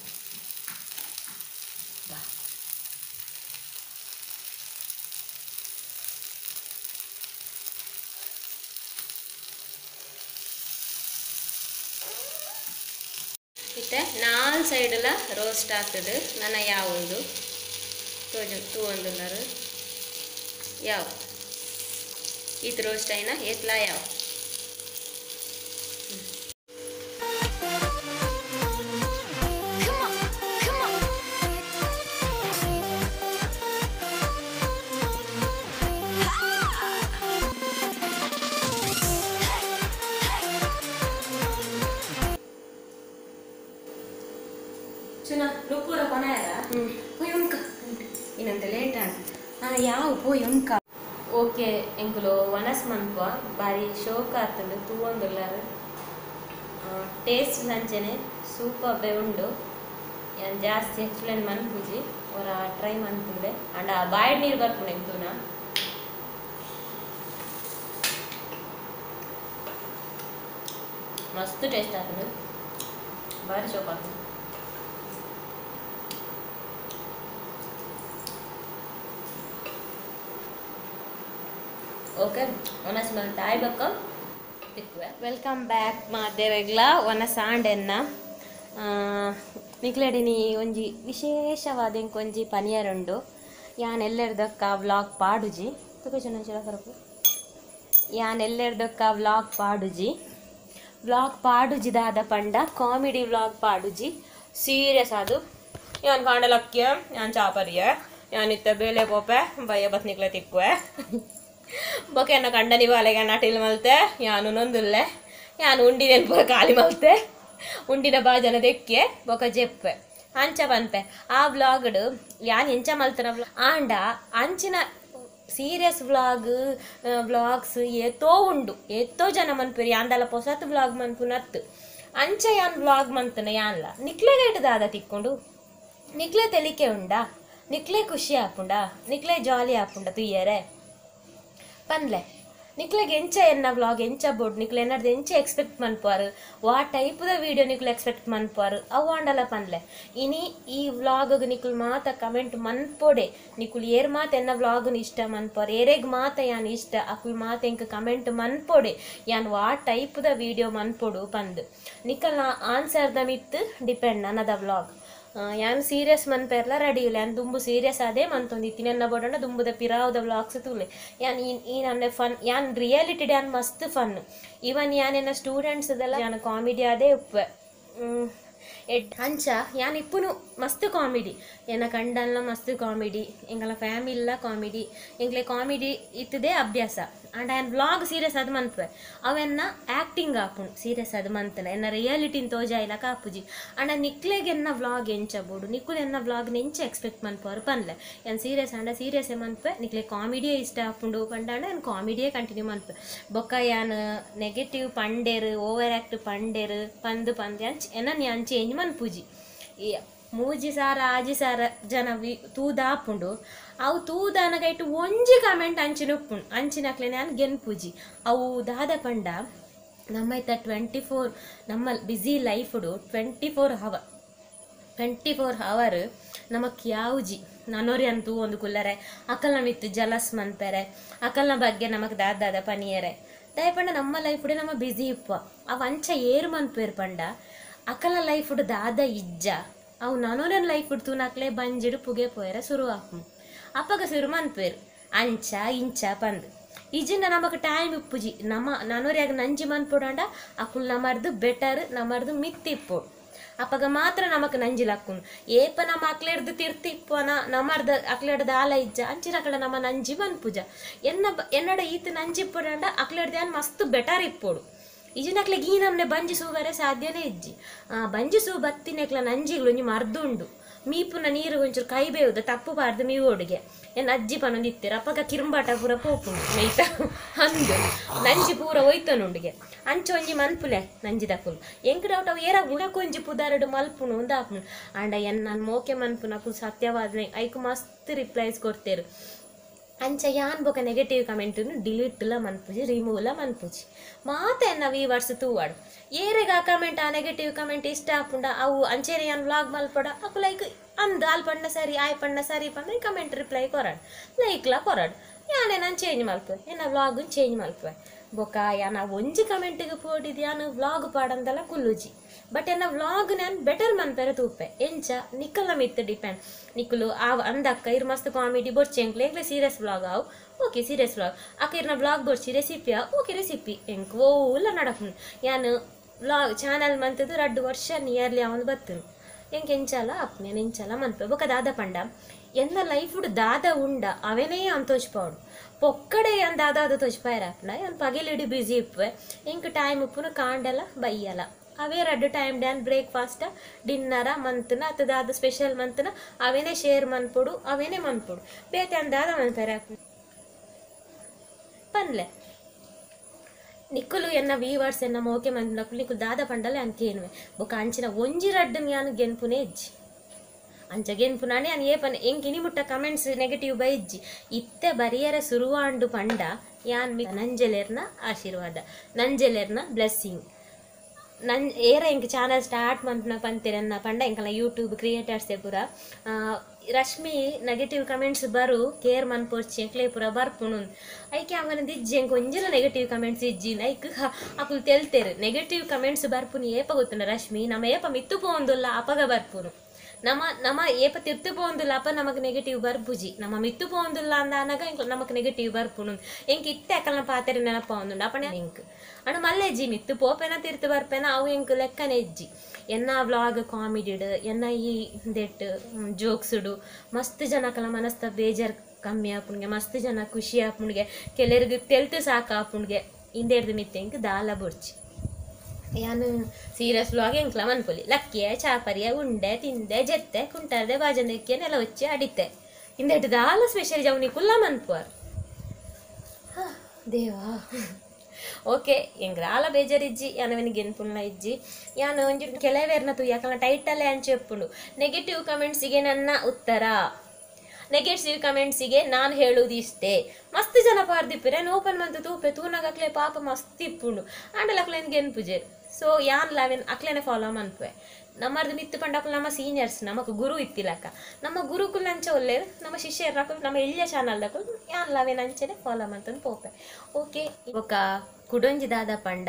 ಇತ್ತೆ ನಾಲ್ ಸೈಡ್ಲ ರೋಸ್ಟ್ ಆಗ್ತದೆ ನನ್ನ ಯಾವುದು ತೂ ಒಂದುಲ್ಲರು ಯಾವ ಇದು ರೋಸ್ಟ್ అయినా ఎట్లా ಯಾವ ಚುನಾ ನುಪ್ಪುರ ಕೊನೆಯರ ಪೋಯಿ ಉಂಕ ಇನ್ನಂತ ಲೇಟ್ ಆಗ ಯಾವ ಪೋಯಿ ಉಂಕ ಓಕೆ ಎಂಕುಲು ವನಸ್ ಮನ್ಪ ಬಾರಿ ಶೋಕ ಆತುಂಡು ತೂವೊಂದುಲ್ಲಾರು ಟೇಸ್ಟ್ ಸಂಚನೆ ಸೂಪರ್ ಉಂಡು ಏನು ಜಾಸ್ತಿ ಎಕ್ಸ್ಪ್ಲೇನ್ ಮನ್ಪುಜಿ ಅವರ ಟ್ರೈ ಮನ್ಪುಂಡೆ ಅಂಡ್ ಬಾಯ್ಡ್ ನೀರು ಬರ್ಪುಂಡೆ ಎಂತೂನ ಮಸ್ತ್ ಟೇಸ್ಟ್ ಆತುಂಡು ಬಾರಿ ಶೋಕ ಆತುಂಡು ಓಕೆ ಒನಸ್ ಮಲ್ತ ಆಯ್ಬಕ್ಕ ತಿಕ್ಕುವೆ ವೆಲ್ಕಮ್ ಬ್ಯಾಕ್ ಮಾತೆರೆಗ್ಲ ಒನ ಸಾಂಡೆನ್ನ ನಿಕ್ಲೆಡಿನಿ ಒಂಜಿ ವಿಶೇಷವಾದ ಇಂಕೊಂಜಿ ಪನಿಯರುಂಡು ಯಾನ್ ಎಲ್ಲೆರ್ದಕ್ಕ ವ್ಲಾಗ್ ಪಾಡುಜಿ ತುಕ ಚೆನ್ನ ಕರಪು ಯಾನ್ ಎಲ್ಲೆರ್ದಕ್ಕ ವ್ಲಾಗ್ ಪಾಡುಜಿದಾದ ಪಂಡ ಕಾಮಿಡಿ ವ್ಲಾಗ್ ಪಾಡುಜಿ ಸೀರಿಯಸ್ ಅದು ಯಾನ್ ಕಾಂಡಲಕ್ಕಿಯ ಯಾನ್ ಚಾಪರಿಯ ಯಾನ್ ಇತ್ತ ಬೇಳೆ ಪೋಪೆ ಬಯ್ಯ ಬತ್ ನಿಕ್ಲೆ ತಿಕ್ಕುವೆ ಬೊಕೆನ ಕಂಡನಿ ಬಾಲೆಗೆ ನಟಿಲ್ ಮಲ್ತೆ ಯಾನು ನೊಂದುಲ್ಲೆ ಯಾನು ಉಂಡಿ ನೆನ್ಪುರ ಖಾಲಿ ಮಲ್ತೆ ಉಂಡಿನ ಬಾಜನ ತೆಕ್ಕೆ ಬೊಕ ಜೆಪ್ಪೆ ಅಂಚ ಪನ್ಪೆ ಆ ವ್ಲಾಗ್ಡು ಯಾನ್ ಎಂಚ ಮಲ್ತನ ಆಂಡ ಅಂಚಿನ ಸೀರಿಯಸ್ ವ್ಲಾಗ್ಸ್ ಏತೋ ಉಂಡು ಏತೋ ಜನ ಮನ್ಪುರಿ ಯಾಂದಲ ಪೊಸತ್ ವ್ಲಾಗ್ ಮನ್ಪುನತ್ತು ಅಂಚ ಯಾನ್ ವ್ಲಾಗ್ ಮಂತನ ಯಾನ್ಲ ನಿಕ್ಲೆಗೆ ಇಟ್ಟದಾದ ತಿಕ್ಕೊಂಡು ನಿಕ್ಲೆ ತೆಲಿಕೆ ಉಂಡ ನಿಕ್ಲೆ ಖುಷಿ ಆಪುಂಡ ನಿಕ್ಲೆ ಜಾಲಿ ಆಪುಂಡ ತುಯ್ಯರೆ ಪನ್ಲೆ ನಿಕ್ಲೆಗೆ ಎಂಚ ಎನ್ನ ವ್ಲಾಗ್ ಎಂಚ ಬೋರ್ಡ್ ನಿಕ್ಲೆ ಏನಾರ್ದು ಎಂಚ ಎಕ್ಸ್ಪೆಕ್ಟ್ ಮನ್ಪಾರು ವಾ ಟೈಪ್ದ ವೀಡಿಯೋ ನಿಕ್ಲು ಎಕ್ಸ್ಪೆಕ್ಟ್ ಮನ್ಪಾರು ಅವು ಅಂಡಲ ಪನ್ಲೆ ಇನಿ ಈ ವ್ಲಾಗ್ ನಿಕ್ಲು ಮಾತ ಕಮೆಂಟ್ ಮನ್ಪೊಡೆ ನಿಕ್ಲು ಏರ್ ಮಾತ ಎನ್ನ ವ್ಲಾಗ್ನ ಇಷ್ಟ ಮನ್ಪಾರು ಏರೆಗ್ ಮಾತ ಯಾನ್ ಇಷ್ಟ ಅಕುಲ್ ಮಾತ ಎಂಕ್ ಕಮೆಂಟ್ ಮನ್ಪೊಡೆ ಯಾನ್ ವಾ ಟೈಪ್ದ ವೀಡಿಯೋ ಮನ್ಪೊಡು ಪಂದು ನಿಕ್ಕಲ್ ಆನ್ಸರ್ದ ಮಿತ್ ಡಿಪೆಂಡ್ ನನ್ನದ ವ್ಲಾಗ್ ಯಾನ್ ಸೀರಿಯಸ್ ಮನ್ಪೆರ್ಲ ರೆಡಿ ಇಲ್ಲ ಯಾನ್ ದುಂಬು ಸೀರಿಯಸ್ ಅದೇ ಮಂತೊಂದಿತ್ತೀನಿ ಎನ್ನ ಬೋಡಂಡ ದುಂಬುದ ಪಿರಾವುದ ವ್ಲಾಗ್ಸ್ ತೂಲೆ ಯಾನ್ ಈ ನನ್ನ ಫನ್ ಯಾನ್ ರಿಯಾಲಿಟಿ ಯಾನ್ ಮಸ್ತ್ ಫನ್ ಇವನ್ ಯಾನ್ ಎನ್ನ ಸ್ಟೂಡೆಂಟ್ಸ್ ಅದೆಲ್ಲ ಯಾನ್ ಕಾಮಿಡಿ ಅದೇ ಉಪ್ಪೆ ಅಂಚ ಯಾನ್ ಇಪ್ಪುನು ಮಸ್ತ್ ಕಾಮಿಡಿ ಎನ್ನ ಕಂಡಲ್ಲ ಮಸ್ತ್ ಕಾಮಿಡಿ ಎಂಗಲ ಫ್ಯಾಮಿಲಿಲ ಕಾಮಿಡಿ ಎಂಗ್ಲೆ ಕಾಮಿಡಿ ಇತ್ತದೇ ಅಭ್ಯಾಸ ಅಂಡ್ ಆ್ಯನ್ ವ್ಲಾಗ್ ಸೀರಿಯಸ್ ಅದು ಮನ್ಪೆ ಅವೆನ್ನ ಆ್ಯಕ್ಟಿಂಗ್ ಆಪುಂಡು ಸೀರಿಯಸ್ ಅದು ಮಂತನ ಎನ್ನ ರಿಯಾಲಿಟಿನ ತೋಜಾಯಿಲ ಕಾಪುಜಿ ಅಂಡ ನಿಕ್ಲೆಗೆ ಎನ್ನ ವ್ಲಾಗ್ ಎಂಚ ಬೋಡು ನಿಕ್ಕುಲು ಎನ್ನ ವ್ಲಾಗ್ನ ಎಂಚ ಎಕ್ಸ್ಪೆಕ್ಟ್ ಮನ್ಪವರು ಪನ್ಲೆ ಯಾನ್ ಸೀರಿಯಸ್ ಅಂಡ ಸೀರಿಯಸ್ಸೇ ಮನ್ಪೆ ನಿಕ್ಲೆ ಕಾಮಿಡಿಯೇ ಇಷ್ಟ ಆಪುಂಡು ಪಂಡಾಂಡ ಯಾನ್ ಕಾಮಿಡಿಯೇ ಕಂಟಿನ್ಯೂ ಮನ್ಪೆ ಬೊಕ್ಕ ಯಾನ್ ನೆಗೆಟಿವ್ ಪಂಡೇರು ಓವರ್ ಆ್ಯಕ್ಟ್ ಪಂಡೇರು ಪಂದು ಅಂಚ ಎನ್ನ ಯಾನ್ ಚೇಂಜ್ ಮನ್ಪುಜಿ ಮೂಜಿ ಸಾರ ಆಜಿ ಸಾರ ಜನ ತೂದಾಪುಂಡು ಅವು ತೂದಾನಗೈಟು ಒಂಜಿ ಕಮೆಂಟ್ ಅಂಚಿನ ಉಪ್ಪುಂಡು ಅಂಚಿನಕ್ಲೆ ನಾನು ಗೆನ್ಪುಜಿ ಅವು ದಾದ ಪಂಡ ನಮ್ಮೈತ 24 ನಮ್ಮ ಬ್ಯುಸಿ ಲೈಫ್ಡು 24 ಅವರ್ ನಮಕ್ ಯಾವುಜಿ ನನೋರಿ ಅಂತೂ ಒಂದು ಕುಲ್ಲರೆ ಅಕಲ್ನ ಮಿತ್ತು ಜಲಸ್ ಮನ್ಪೆರೆ ಅಕಲ್ನ ಬಗ್ಗೆ ನಮಕ್ ದಾದ ಪನಿಯರೆ ದಯಪಂಡ ನಮ್ಮ ಲೈಫ್ಡೆ ನಮ್ಮ ಬ್ಯುಸಿ ಇಪ್ಪ ಅವು ಅಂಚ ಏರು ಮನ್ಪೇರು ಪಂಡ ಅಕಲ್ನ ಲೈಫ್ಡು ದಾದ ಇಜ್ಜ ಅವು ನನೋರನ್ ಲೈಫ್ಡು ತೂನಾಕ್ಲೆ ಬಂಜಿಡು ಪುಗೆ ಪೋಯರ ಶುರು ಆಪು ಅಪ್ಪಗ ಶುರು ಮನ್ಪೇರು ಅಂಚ ಇಂಚ ಪಂದು ಇಜಿಂದ ನಮಕ್ ಟೈಮ್ ಇಪ್ಪುಜಿ ನಮ್ಮ ನನೋರಿಯಾಗ ನಂಜಿ ಮನ್ಪೊಡಂಡ ಅಕುಲ್ ನಮರ್ದು ಬೆಟರ್ ನಮರ್ದು ಮಿತ್ತಿಪ್ಪೋಡು ಅಪ್ಪಗ ಮಾತ್ರ ನಮಕ್ ನಂಜಿಲಕ್ಕುನು ಏಪ ನಮ್ಮ ಅಕ್ಲೆಡ್ದು ತಿರ್ತಿಪ್ಪನ ನಮರ್ದ ಅಕ್ಲೆಡ್ದ ಆಲ ಇಜ್ಜ ಅಂಚಿನ ಕಡೆ ನಮ್ಮ ನಂಜಿ ಮನ್ಪುಜ ಎನ್ನಡ ಈತ ನಂಜಿಪ್ಪೊಡಂಡ ಅಕ್ಲೆಡ್ದ ಯಾನ್ ಮಸ್ತ್ ಬೆಟರ್ ಇಪ್ಪೋಡು ಇಜಿನಕ್ಲೆ ಈ ನಮ್ನೆ ಬಂಜಿಸುವರೆ ಸಾಧ್ಯನೇ ಇಜ್ಜಿ ಬಂಜಿಸು ಬತ್ತಿನೆಕ್ಲ ನಂಜಿಗಳು ಒಂಜಿ ಮರ್ದುಂಡು ಮೀಪುನ ನೀರು ಒಂಚೂರು ಕೈ ಬೇವುದ ತಪ್ಪು ಬಾರ್ದು ಮೀವೋಡಿಗೆ ಏನು ಅಜ್ಜಿ ಪನೊಂದಿತ್ತೀರ ಅಪ್ಪಗ ಕಿರುಂಬಾಟ ಪೂರ ಪೋಪುಂಡು ಮೇಯ್ತ ಅಂದು ನಂಜಿ ಪೂರ ಒಯ್ತನುಂಡಿಗೆ ಅಂಚ ಒಂಜಿ ಮನ್ಪುಲೆ ನಂಜಿ ದಕ್ಕುಲು ಎಂಕ್ ಡೌಟ್ ಅವು ಏರ ಗುಣಕೊಂಜಿ ಪುದಾರಡು ಮಲ್ಪುನು ಒಂದು ಆಪುನು ಅಂಡ ಎನ್ ನಾನು ಮೋಕೆ ಮನ್ಪುನ ಅಪ್ಪು ಸತ್ಯವಾದ ಐಕು ಮಸ್ತ್ ರಿಪ್ಲೈಸ್ ಕೊಡ್ತೇರು ಅಂಚ ಯಾನ್ ಬೊಕ ನೆಗೆಟಿವ್ ಕಮೆಂಟ್ನು ಡಿಲೀಟ್ಲ ಮನ್ಪುಜಿ ರಿಮೂವ್ಲ ಮನ್ಪುಜಿ ಮಾತೆ ಎನ್ನ ವ್ಯೂವರ್ಸ್ ತೂವಾಡು ಏರೆಗ ಆ ಕಮೆಂಟ್ ಆ ನೆಗೆಟಿವ್ ಕಮೆಂಟ್ ಇಷ್ಟ ಆಪುಂಡ ಅವು ಅಂಚೆನೆ ಯಾನ್ ವ್ಲಾಗ್ ಮಲ್ಪಡ ಅಕು ಲೈಕ್ ಅಂದ್ ಆಲ್ ಪಂಡ ಸರಿ ಆಯ್ ಪಂಡ ಸರಿ ಪಂಡ ಕಮೆಂಟ್ ರಿಪ್ಲೈ ಕೊರಾಡು ಲೈಕ್ಲ ಕೊರಾಡು ಯಾನೇ ನಾನು ಚೇಂಜ್ ಮಲ್ಪೆ ಎನ್ನ ವ್ಲಾಗ್ ಚೇಂಜ್ ಮಲ್ಪೆ ಬೊಕ ಯಾನ ಒಂಜಿ ಕಮೆಂಟ್ಗೆ ಪೋಡಿದ್ ಯಾನು ವ್ಲಾಗ್ ಪಾಡಂದಲ್ಲ ಕುಲ್ಲುಜಿ ಬಟ್ ಎನ್ನ ವ್ಲಾಗ್ ನಾನು ಬೆಟರ್ ಮನ್ಪೆರೆ ತೂಪೆ ಎಂಚ ನಿಕ್ಕಲ ಮಿತ್ ಡಿಪೆಂಡ್ ನಿಕ್ಕಲು ಆವ್ ಅಂದಕ್ಕ ಇರ್ ಮಸ್ತ್ ಕಾಮಿಡಿ ಬೊರ್ಚಿ ಎಂಕ್ಲೆ ಎಂಕ್ಲೆ ಸೀರಿಯಸ್ ವ್ಲಾಗ್ ಆವ್ ಓಕೆ ಸೀರಿಯಸ್ ವ್ಲಾಗ್ ಅಕ್ಕ ಇರ್ನ ವ್ಲಾಗ್ ಬೊರ್ಚಿ ರೆಸಿಪಿಯಾ ಓಕೆ ರೆಸಿಪಿ ಎಂಕ್ ಓಲ್ಲ ನಡಪುಂಡು ಯಾನು ವ್ಲಾಗ್ ಚಾನಲ್ ಮಂತದು 2 ವರ್ಷ ನಿಯರ್ಲಿ ಅವನು ಬತ್ತನು ಎಂಕ್ ಎಂಚಲ ಅಪ್ನೆ ಎಂಚಲ ಮನ್ಪೆ ಬೊಕ ದಾದ ಪಂಡ ಎನ್ನ ಲೈಫುಡು ದಾದ ಉಂಡ ಅವೇನೇ ಅನ್ ತೋಚ್ಪಾಡು ಪೊಕ್ಕಡೆ ಅನ್ ದಾದ ಅದು ತೋಚ್ಪಾಯರಾಪ್ನ ಅನ್ ಪಗೆಲಿಡಿ ಬ್ಯುಸಿ ಇಪ್ಪೆ ಎಂಕ್ ಟೈಮ್ ಉಪ್ಪುನ ಕಾಂಡಲ ಬೈಯಲ ಅವೇ 2 ಟೈಮ್ ಡ್ಯಾನ್ ಬ್ರೇಕ್ಫಾಸ್ಟ್ ಡಿನ್ನರ ಮಂತನ ಅತದಾದ ಸ್ಪೆಷಲ್ ಮಂತನ ಅವೇನೇ ಶೇರ್ ಮನ್ಪೊಡು ಅವೇನೇ ಮನ್ಪೊಡು ಬೇತೆ ಅಂದಾದ ಮನ್ಪೆರೆ ಪನ್ಲೆ ನಿಕ್ಕುಲು ಎನ್ನ ವ್ಯೂವರ್ಸ್ ಎನ್ನ ಮೋಕೆ ಮಂತ್ ನಕ್ಕಲು ನಿಕ್ಕುಲು ದಾದ ಪಂಡಲೆ ಅಂತೇನುವೆ ಬೊಕ ಅಂಚಿನ ಒಂಜಿ ರಡ್ಡು ಯಾನು ಗೆನ್ಪುನೆ ಇಜ್ಜಿ ಅಂಚ ಗೆನ್ಪುನಾನೆ ಅನ್ ಏಪನ್ ಎಂಕ್ ಇನಿ ಮುಟ್ಟ ಕಮೆಂಟ್ಸ್ ನೆಗೆಟಿವ್ ಬೈಜ್ಜಿ ಇತ್ತೆ ಬರಿಯರ ಸುರುವಾಂಡು ಪಂಡ ಯಾನ್ ನಂಜೆಲೆರ್ನ ಆಶೀರ್ವಾದ ನಂಜೆಲೆರ್ನ ಬ್ಲೆಸ್ಸಿಂಗ್ ನನ್ ಏರ ಎಂಕ್ ಚಾನಲ್ ಸ್ಟಾರ್ಟ್ ಮಂತ್ನ ಪಂತೆರನ್ನ ಪಂಡ ಎಂಕಲ ಯೂಟ್ಯೂಬ್ ಕ್ರಿಯೇಟರ್ಸೆ ಪೂರ ರಶ್ಮಿ ನೆಗೆಟಿವ್ ಕಮೆಂಟ್ಸ್ ಬರು ಕೇರ್ ಮನ್ಪೊರ್ಚಿ ಎಂಕ್ಲೆ ಪೂರ ಬರ್ಪುಣು ಐಕೆ ಅವನ ದಿಜ್ಜಿ ಎಂಕ್ ಒಂಜಲ ನೆಗೆಟಿವ್ ಕಮೆಂಟ್ಸ್ ಇಜ್ಜಿ ಐಕ್ ಅಕುಲು ತೆಲ್ತೇರು ನೆಗೆಟಿವ್ ಕಮೆಂಟ್ಸ್ ಬರ್ಪುನು ಏಪ ಗೊತ್ತುಂಡ ರಶ್ಮಿ ನಮ್ಮ ಏಪ ಮಿತ್ತು ಪೋಂದುಲ್ಲ ಅಪಗ ಬರ್ಪುನು ನಮ್ಮ ಏಪ ತಿರ್ತು ಪೋಂದುಲ್ಲ ಅಪ್ಪ ನಮಕ್ ನೆಗೆಟಿವ್ ಬರ್ಪುಜಿ ನಮ್ಮ ಮಿತ್ತು ಪೋಂದುಲ್ಲ ಅಂದಾನಾಗ ನಮಕ್ ನೆಗೆಟಿವ್ ಬರ್ಪುನು ಎಂಕ್ ಇತ್ತೆ ಅಕಲ್ನ ಪಾತೆರೆ ನೆನಪ ಒಂದುಂಡು ಅಪ್ಪಣೆ ಎಂಕ್ ಅಣ್ಣ ಮಲ್ಲೆಜ್ಜಿ ಮಿತ್ತು ಪೋಪೆನ ತಿರ್ತು ಬರ್ಪೆನ ಅವು ಎಂಕ್ ಲೆಕ್ಕನೆ ಎಜ್ಜಿ ಎನ್ನ ವ್ಲಾಗ್ ಕಾಮಿಡಿಡ್ ಎನ್ನ ಈ ದೆಟ್ ಜೋಕ್ಸುಡು ಮಸ್ತ್ ಜನಕಲ ಮನಸ್ತ ಬೇಜಾರ್ ಕಮ್ಮಿ ಆಪುಣ್ಗೆ ಮಸ್ತ್ ಜನ ಖುಷಿ ಆಪುಣ್ಗೆ ಕೆಲರಿಗೆ ತೆಲ್ತು ಸಾಕ ಆಪುಣ್ಗೆ ಇಂದೇರ್ದು ಮಿತ್ತೆ ಎಂಕ್ ದಾಲ ಬೊರ್ಚಿ ಯಾನು ಸೀರಿಯಸ್ ವ್ಲಾಗ್ ಎಂಕ್ಲ ಮನ್ಪೊಲಿ ಲಕ್ಕಿಯ ಚಾಪರಿಯ ಉಂಡೆ ತಿಂದೆ ಜೆತ್ತೆ ಕುಂಟಾರ್ದೆ ಬಾಜಂದಕ್ಕೆ ನೆಲ ಹೊಚ್ಚಿ ಅಡಿತೆ ಇಂದೆಟ್ಟು ದಾಲ ಸ್ಪೆಷಲ್ ಜವನಿ ಕುಲ್ಲ ಮನ್ಪುವಾರ್ ದೇವಾ ಓಕೆ ಎಂಗ್ರ ಆಲ ಬೇಜಾರಿಜ್ಜಿ ಯಾನವನಿಗೆ ಗೆನ್ಪುಣ್ಣ ಇಜ್ಜಿ ಯಾನು ಒಂಜಿ ಕೆಲವೇರ್ನ ತುಯ್ಯಾಕಲ್ನ ಟೈಟಲ್ಲೇ ಅಂಚೆ ಎಪ್ಪುಂಡು ನೆಗೆಟಿವ್ ಕಮೆಂಟ್ಸಿಗೆ ನನ್ನ ಉತ್ತರ ನೆಗೆಟಿವ್ ಕಮೆಂಟ್ಸಿಗೆ ನಾನು ಹೇಳುವುದು ಇಷ್ಟೇ ಮಸ್ತ್ ಜನ ಪಾರ್ದಿಪ್ಪಿರೆ ಓಪನ್ ಮಂತ್ ತೂಪೆ ತೂನಾಗಕ್ಲೆ ಪಾಪ ಮಸ್ತ್ ಇಪ್ಪುಂಡು ಆಂಡಲ್ ಅಕ್ಲೇನ್ ಗೆನ್ಪುಜೆರ್ ಸೊ ಯಾನ್ ಲಾವೆನ್ ಅಕ್ಲೇನೆ ಫಾಲೋ ಮನ್ಪುವೆ ನಮ್ಮದು ಮಿತ್ತು ಪಂಡಕಲ್ ನಮ್ಮ ಸೀನಿಯರ್ಸ್ ನಮಕ್ ಗುರು ಇತ್ತಿಲಕ್ಕ ನಮ್ಮ ಗುರುಕುಲ್ ಅಂಚೆ ಒಳ್ಳೆರು ನಮ್ಮ ಶಿಷ್ಯರು ನಮ್ಮ ಎಳ್ಯ ಚಾನಲ್ದಕುಲ್ ಯಾನ್ ಲಾವೆನ್ ಅಂಚೆನೆ ಫಾಲೋ ಮಂತನ್ ಪೋಪೆ ಓಕೆ ఒక ಕುಡೊಂಜಿ ದಾದ ಪಂಡ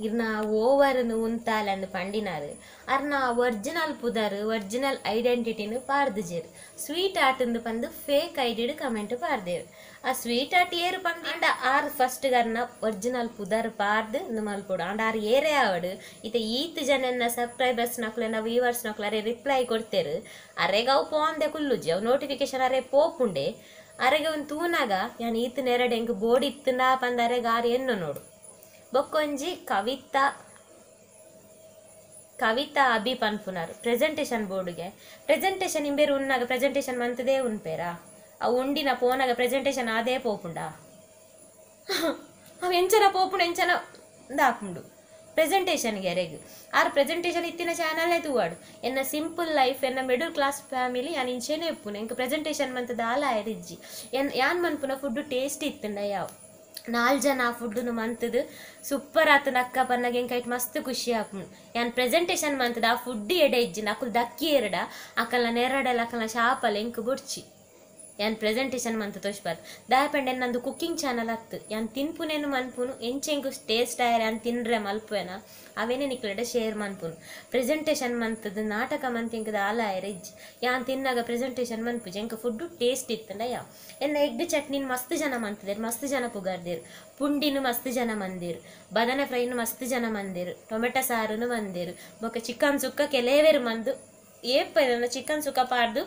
ಇರ್ನ ಓವರ್ನು ಉಂತಾಲಂದು ಪಂಡಿನಾರು ಅರ್ನ ಒರಿಜಿನಲ್ ಪುದರ್ ಒರಿಜಿನಲ್ ಐಡೆಂಟಿಟಿನು ಪಾರ್ದುಜೇರು ಸ್ವೀಟ್ ಆರ್ಟ್ ಪಂದು ಫೇಕ್ ಐಡಿಡ್ ಕಮೆಂಟ್ ಪಾರ್ದೇರು ಆ ಸ್ವೀಟ್ ಆರ್ಟ್ ಏರು ಪಂಡ ಆರ್ ಫಸ್ಟ್ ಗರ್ನ ಒರಿಜಿನಲ್ ಪುದರ್ ಪಾರ್ದು ಮಲ್ಪೊಡು ಅಂಡ ಆರ್ ಏರೇ ಆವಡು ಇತ ಈತ್ ಜನನ್ನ ಸಬ್ಸ್ಕ್ರೈಬರ್ಸ್ ನಕ್ಲೆನ ವ್ಯೂವರ್ಸ್ ನಕ್ಲಾರೆ ರಿಪ್ಲೈ ಕೊಡ್ತೇರು ಅರೆಗೆ ಅವು ಪೋಂದೆ ಕುಲ್ಲುಜಿ ಅವು ನೋಟಿಫಿಕೇಶನ್ ಅರೆ ಪೋಪುಂಡೆ ಅರೆಗೆ ಒಂದು ತೂನಾಗ ಯಾನ್ ಈತ್ ನೆರಡು ಎಂಕ್ ಬೋರ್ಡ್ ಇತ್ತುಂಡ ಪಂದರೆಗೆ ಆರು ಎನ್ನು ನೋಡು ಬೊಕ್ಕೊಂಜಿ ಕವಿತಾ ಅಭಿ ಪನ್ಪುನಾರು ಪ್ರೆಸೆಂಟೇಷನ್ ಬೋರ್ಡ್ಗೆ ಪ್ರೆಸೆಂಟೇಷನ್ ಇಂಬೇರು ಉನ್ನಾಗ ಪ್ರೆಸೆಂಟೇಷನ್ ಮಂತದೇ ಉನ್ಪೇರಾ ಅವು ಉಂಡಿನ ಪೋನಾಗ ಪ್ರೆಸೆಂಟೇಷನ್ ಆದೇ ಪೋಪುಂಡ ಅವು ಎಂಚನ ಪೋಪುಂಡು ಎಂಚನ ದಾಪುಂಡು ಪ್ರೆಸೆಂಟೇಷನ್ಗೆ ಎರೆಗು ಆರು ಪ್ರೆಸೆಂಟೇಷನ್ ಇತ್ತಿನ ಚಾನಲ್ಲೇ ತೂವಾಡು ಎನ್ನ ಸಿಂಪಲ್ ಲೈಫ್ ಎನ್ನ ಮಿಡಲ್ ಕ್ಲಾಸ್ ಫ್ಯಾಮಿಲಿ ಯಾನ್ ಇಂಚೆನೇ ಇಪ್ಪುನು ಎಂಕ್ ಪ್ರೆಸೆಂಟೇಷನ್ ಮಂತದ ಆಲ ಎರಿಜ್ಜಿ ಯಾನ್ ಮನ್ಪುನ ಫುಡ್ ಟೇಸ್ಟ್ ಇತ್ತುಂಡ ಯಾವ 4 ಜನ ಆ ಫುಡ್ನು ಮಂತದು ಸೂಪರ್ ಆತನ ಅಕ್ಕ ಪನ್ನಗೆ ಎಂಕೈಟ್ ಮಸ್ತ್ ಖುಷಿ ಆಪುಂಡು ಯಾನ್ ಪ್ರೆಸೆಂಟೇಷನ್ ಮಂತದ ಆ ಫುಡ್ ಎಡೆ ಇಜ್ಜಿ ನಕುಲು ದಕ್ಕಿ ಎರಡ ಅಕಲ್ನ ನೆರಡಲ್ಲ ಅಕಲ್ನ ಶಾಪಲ್ ಎಂಕ್ ಬುಡ್ಚಿ ಯಾನ್ ಪ್ರೆಸೆಂಟೇಷನ್ ಮಂತ್ ತೋಚ್ಬಾರ್ದು ದಾಯಪಂಡೆ ನಂದು ಕುಕ್ಕಿಂಗ್ ಚಾನಲ್ ಹತ್ತು ಯಾನ್ ತಿನ್ಪುನೇನು ಮನ್ಪುನು ಎಂಚೆಂಕು ಟೇಸ್ಟ್ ಆಯರ್ ಯಾನ್ ತಿನ್ರೆ ಮಲ್ಪುವೆನ ಅವೇನೇ ನಿಕ್ಲೆಡೆ ಶೇರ್ ಮನ್ಪುನು ಪ್ರೆಸೆಂಟೇಷನ್ ಮಂತದ್ದು ನಾಟಕ ಮಂತ್ ಎಂಕದ ಆಲ ಆಯರ್ ಇಜ್ಜಿ ಯಾನ್ ತಿನ್ನಾಗ ಪ್ರೆಸೆಂಟೇಷನ್ ಮನ್ಪುಜಿ ಎಂಕ ಫುಡ್ಡು ಟೇಸ್ಟ್ ಇತ್ತಂಡ ಯಾವ ಎನ್ನ ಎಗ್ ಚಟ್ನಿನ ಮಸ್ತ್ ಜನ ಮಂತದೇರು ಮಸ್ತ್ ಜನ ಪುಗಾರ್ದೇರು ಪುಂಡಿನು ಮಸ್ತ್ ಜನ ಮಂದಿರು ಬದನೆ ಫ್ರೈನು ಮಸ್ತ್ ಜನ ಮಂದಿರು ಟೊಮೆಟೊ ಸಾರುನು ಮಂದಿರು ಬೊಕ ಚಿಕನ್ ಸುಕ್ಕ ಕೆಲವೇರು ಮಂದು ಏಪ ಚಿಕನ್ ಸುಕ್ಕ ಪಾರ್ದು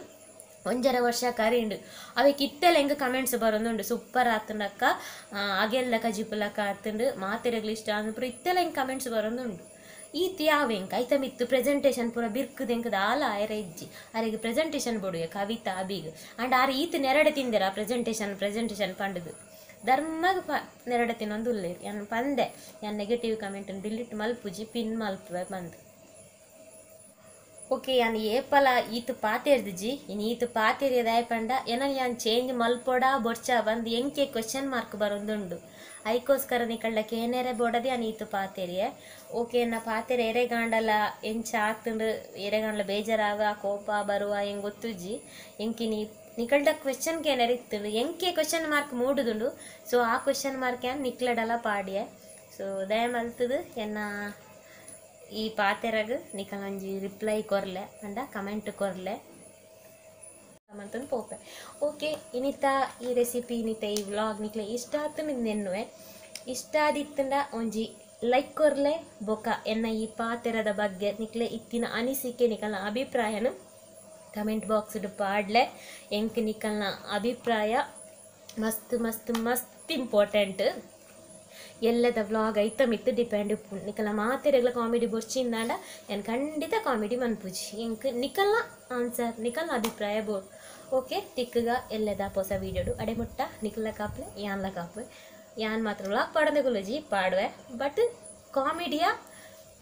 ಒಂಜರ ವರ್ಷ ಕರಿಂಡು ಅವಕ್ಕೆ ಇತ್ತೆಲ್ಲ ಹೆಂಗೆ ಕಮೆಂಟ್ಸ್ ಬರೋದುಂಡು ಸೂಪರ್ ಆತಂಡಕ್ಕ ಅಗೆಲ್ಲ ಕಜಿಪುಲಕ್ಕ ಆತಂಡು ಮಾತೆರೆಗ್ಲು ಇಷ್ಟ ಅಂದ್ಪುರ ಇತ್ತೆಲ್ಲ ಹೆಂಗೆ ಕಮೆಂಟ್ಸ್ ಬರೋದುಂಡು ಈತ್ ಯಾವ ಹೆಂಗೆ ಐತ ಮಿತ್ತು ಪ್ರೆಸೆಂಟೇಷನ್ ಪೂರ ಬಿರ್ಕದ ಹೆಂಗದ ಆಲ ಆಯರ ಇಜ್ಜಿ ಅವರಿಗೆ ಪ್ರೆಸೆಂಟೇಷನ್ ಬೋಡುಗೆ ಕವಿತಾ ಅಬಿಗ್ ಅಂಡ್ ಆರು ಈತ್ ನೆರಡೆ ತಿಂದಿರ ಪ್ರೆಸೆಂಟೇಷನ್ ಪಂಡದು ಧರ್ಮಗ ನೆರಡೆ ತಿನ್ನೊಂದು ಉಲ್ಲೇರು ಯಾನ್ ಪಂದೆ ಯಾನ್ ನೆಗೆಟಿವ್ ಕಮೆಂಟ್ ಡಿಲೀಟ್ ಮಲ್ಪುಜಿ ಪಿನ್ ಮಲ್ಪುವೆ ಬಂದು ಓಕೆ ಯಾನ್ ಏಪಲ ಈತು ಪಾತೆರ್ದಿಜಿ ಇನ್ ಈತು ಪಾತೆರಿಯದಾಯ ಪಂಡ ಏನ ಯಾನ್ ಚೇಂಜ್ ಮಲ್ಪೊಡ ಬೊರ್ಚ ಬಂದು ಎಂಕೆ ಕ್ವೆಶ್ಚನ್ ಮಾರ್ಕ್ ಬರೊಂದುಂಡು ಐಕೋಸ್ಕರ ನಿಕಲ್ಡಕ್ಕೆ ಏನೇರೆ ಬೋಡದೆ ಯಾನ್ ಈತು ಪಾತೆರಿಯೆ ಓಕೆ ಎನ್ನ ಪಾತೆರೆ ಎರೆಗಾಂಡಲ ಎಂಚ ಆತುಂಡು ಎರೆಗಾಂಡಲ ಬೇಜಾರಾಗ ಕೋಪ ಬರುವ ಹೆಂಗ್ ಗೊತ್ತುಜ್ಜಿ ಎಂಕಿ ನಿಕಲ್ಡ ಕ್ವೆಶ್ಚನ್ಗೆ ಏನಾರು ಇತ್ತುಂಡು ಎಂಕೆ ಕ್ವೆಶ್ಚನ್ ಮಾರ್ಕ್ ಮೂಡುದುಂಡು ಸೊ ಆ ಕ್ವೆಶ್ಚನ್ ಮಾರ್ಕ್ ಯಾನ್ ನಿಕ್ಲಡಲ ಪಾಡಿಯೆ ಸೊ ದಯ ಮಲ್ತದು ಎನ್ನ ಈ ಪಾತೆರಗ್ ನಿಕಲ್ ಒಂಜಿ ರಿಪ್ಲೈ ಕೊರ್ಲೆ ಅಂಡ ಕಮೆಂಟ್ ಕೊರ್ಲೆ ಮಂತೊಂದು ಪೋಪೆ ಓಕೆ ಇನ್ನಿತ ಈ ರೆಸಿಪಿ ಇನ್ನಿತ ಈ ವ್ಲಾಗ್ ನಿಕ್ಲೆ ಇಷ್ಟ ಆತು ನೆನ್ನುವೆ ಇಷ್ಟ ಆದಿತ್ತಂಡ ಒಂಜಿ ಲೈಕ್ ಕೊರ್ಲೆ ಬೊಕ ಎನ್ನ ಈ ಪಾತೆರದ ಬಗ್ಗೆ ನಿಕ್ಲೆ ಇತ್ತಿನ ಅನಿಸಿಕೆ ನಿಕಲ್ನ ಅಭಿಪ್ರಾಯನ ಕಮೆಂಟ್ ಬಾಕ್ಸ್ ಪಾಡ್ಲೆ ಎಂಕ್ ನಿಕಲ್ನ ಅಭಿಪ್ರಾಯ ಮಸ್ತ್ ಮಸ್ತ್ ಮಸ್ತ್ ಇಂಪಾರ್ಟೆಂಟ್ ಎಲ್ಲದ ವ್ಲಾಗ್ ಐತಮ್ ಇತ್ತು ಡಿಪೆಂಡ್ ಉಪ್ಪು ನಿಕಲ್ನ ಮಾತೆರೆಗ್ಲ ಕಾಮಿಡಿ ಬೊರ್ಚಿಂದಾಂಡ ಏನು ಖಂಡಿತ ಕಾಮಿಡಿ ಮನ್ಪುಜಿ ಎಂಕ್ ನಿಕಲ್ನ ಆನ್ಸರ್ ನಿಕಲ್ನ ಅಭಿಪ್ರಾಯ ಬೋಡ್ ಓಕೆ ತಿಕ್ಕಗ ಎಲ್ಲದ ಹೊಸ ವೀಡಿಯೋಡು ಅಡೆಮುಟ್ಟ ನಿಕಲ್ನ ಕಾಪ್ಲೆ ಯಾನ್ಲ ಕಾಪ್ಲೆ ಯಾನ್ ಮಾತ್ರ ವ್ಲಾಗ್ ಪಾಡದೆ ಗುಲುಜಿ ಪಾಡುವೆ ಬಟ್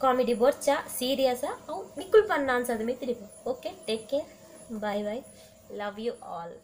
ಕಾಮಿಡಿ ಬೊರ್ಚ ಸೀರಿಯಸ ಅವು ನಿಕ್ಕುಲ್ ಪನ್ನ ಅನ್ಸೋದು ಮಿತ್ತಿಡಿ okay take care bye bye love you all